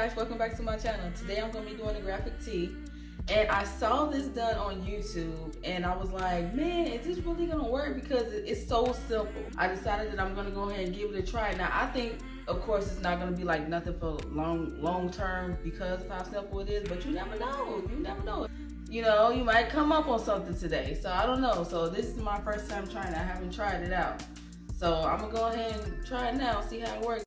guys, welcome back to my channel. Today I'm going to be doing a graphic tee, and I saw this done on YouTube and I was like, man, is this really going to work? Because it's so simple. I decided that I'm going to go ahead and give it a try. Now I think, of course, it's not going to be like nothing for long term because of how simple it is, but you never know. You know, you might come up on something today, so I don't know. So this is my first time trying it. I haven't tried it out, so I'm gonna go ahead and try it now, see how it works.